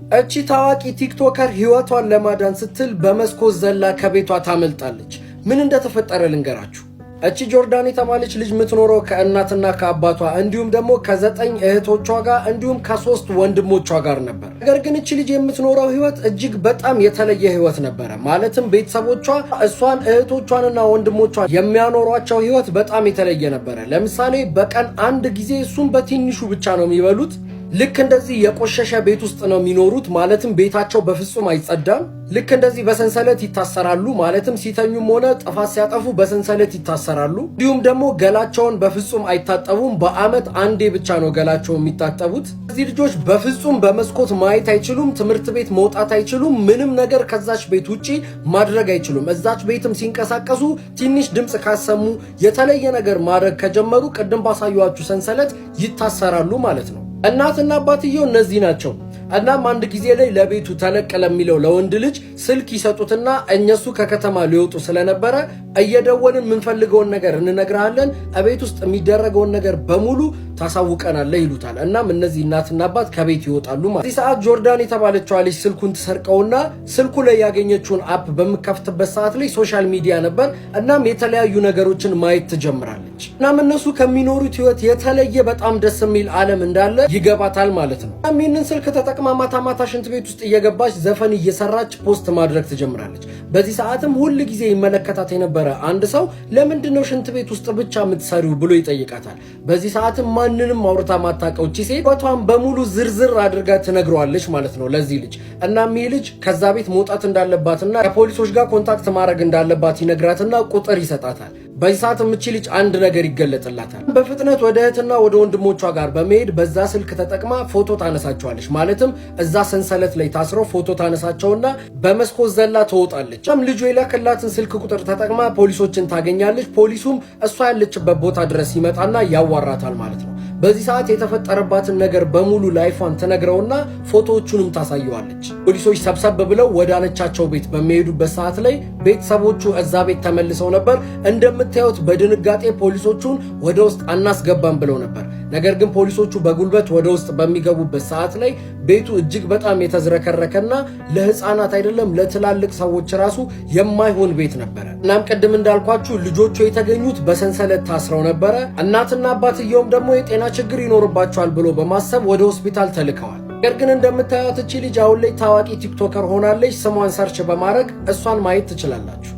እቺ ታዋቂ ቲክቶከር ህይወቷን ለማዳን ስትል በመስኮት ዘላ ከቤቷ ታመልጣለች። ምን እንደተፈጠረ ልንገራችሁ። እቺ ጆርዳን የተባለች ልጅ የምትኖረው ከእናትና ከአባቷ እንዲሁም ደግሞ ከ9 እህቶቿ ጋር እንዲሁም ከ3 ወንድሞቿ ጋር ነበር። ነገር ግን እቺ ልጅ የምትኖረው ህይወት እጅግ በጣም የተለየ ህይወት ነበረ። ማለትም ቤተሰቦቿ እሷን እህቶቿንና ወንድሞቿን የሚያኖሯቸው ህይወት በጣም የተለየ ነበረ። ለምሳሌ በቀን አንድ ጊዜ እሱን በትንሹ ብቻ ነው የሚበሉት። ልክ እንደዚህ የቆሸሸ ቤት ውስጥ ነው የሚኖሩት። ማለትም ቤታቸው በፍጹም አይጸዳም። ልክ እንደዚህ በሰንሰለት ይታሰራሉ። ማለትም ሲተኙም ሆነ ጥፋት ሲያጠፉ በሰንሰለት ይታሰራሉ። እንዲሁም ደግሞ ገላቸውን በፍጹም አይታጠቡም። በአመት አንዴ ብቻ ነው ገላቸውን የሚታጠቡት። እዚህ ልጆች በፍጹም በመስኮት ማየት አይችሉም። ትምህርት ቤት መውጣት አይችሉም። ምንም ነገር ከዛች ቤት ውጪ ማድረግ አይችሉም። እዛች ቤትም ሲንቀሳቀሱ ትንሽ ድምፅ ካሰሙ፣ የተለየ ነገር ማድረግ ከጀመሩ ቅድም ባሳየኋችሁ ሰንሰለት ይታሰራሉ ማለት ነው። እናትና አባትየው እነዚህ ናቸው። እናም አንድ ጊዜ ላይ ለቤቱ ተለቅ ለሚለው ለወንድ ልጅ ስልክ ይሰጡትና እነሱ ከከተማ ሊወጡ ስለነበረ እየደወልን የምንፈልገውን ነገር እንነግርሃለን፣ እቤት ውስጥ የሚደረገውን ነገር በሙሉ ታሳውቀናለህ ይሉታል። እናም እነዚህ እናትና አባት ከቤት ይወጣሉ ማለት። በዚህ ሰዓት ጆርዳን የተባለችው ልጅ ስልኩን ትሰርቀውና ስልኩ ላይ ያገኘችውን አፕ በምከፍትበት ሰዓት ላይ ሶሻል ሚዲያ ነበር። እናም የተለያዩ ነገሮችን ማየት ትጀምራለች። እናም እነሱ ከሚኖሩት ህይወት የተለየ በጣም ደስ የሚል ዓለም እንዳለ ይገባታል ማለት ነው። ይህንን ስልክ ተጠቅማ ማታ ማታ ሽንት ቤት ውስጥ እየገባች ዘፈን እየሰራች ፖስት ማድረግ ትጀምራለች። በዚህ ሰዓትም ሁል ጊዜ ይመለከታት የነበረ አንድ ሰው ለምንድነው ሽንት ቤት ውስጥ ብቻ የምትሰሪው ብሎ ይጠይቃታል። በዚህ ሰዓትም ማንንም አውርታ ማታውቀው እቺ ሴት ወቷን በሙሉ ዝርዝር አድርጋ ትነግረዋለች ማለት ነው ለዚህ ልጅ። እናም ይህ ልጅ ከዛ ቤት መውጣት እንዳለባትና ከፖሊሶች ጋር ኮንታክት ማድረግ እንዳለባት ይነግራትና ቁጥር ይሰጣታል። በዚህ ሰዓት እቺ ልጅ አንድ ነገር ይገለጥላታል። በፍጥነት ወደ እህትና ወደ ወንድሞቿ ጋር በመሄድ በዛ ስልክ ተጠቅማ ፎቶ ታነሳቸዋለች። ማለትም እዛ ሰንሰለት ላይ ታስረው ፎቶ ታነሳቸውና በመስኮት ዘላ ትወጣለች። ልጁ የላከላትን ስልክ ቁጥር ተጠቅማ ፖሊሶችን ታገኛለች። ፖሊሱም እሷ ያለችበት ቦታ ድረስ ይመጣና ያዋራታል ማለት ነው። በዚህ ሰዓት የተፈጠረባትን ነገር በሙሉ ላይፏን ትነግረውና ፎቶዎቹንም ታሳየዋለች። ፖሊሶች ሰብሰብ ብለው ወደ አነቻቸው ቤት በሚሄዱበት ሰዓት ላይ ቤተሰቦቹ እዛ ቤት ተመልሰው ነበር። እንደምታዩት በድንጋጤ ፖሊሶቹን ወደ ውስጥ አናስገባም ብለው ነበር። ነገር ግን ፖሊሶቹ በጉልበት ወደ ውስጥ በሚገቡበት ሰዓት ላይ ቤቱ እጅግ በጣም የተዝረከረከና ለህፃናት አይደለም ለትላልቅ ሰዎች ራሱ የማይሆን ቤት ነበረ። እናም ቅድም እንዳልኳችሁ ልጆቹ የተገኙት በሰንሰለት ታስረው ነበረ። እናትና አባትየውም ደግሞ የጤና ችግር ይኖርባቸዋል ብሎ በማሰብ ወደ ሆስፒታል ተልከዋል። ነገር ግን እንደምታዩት እቺ ልጅ አሁን ላይ ታዋቂ ቲክቶከር ሆናለች። ስሟን ሰርች በማድረግ እሷን ማየት ትችላላችሁ።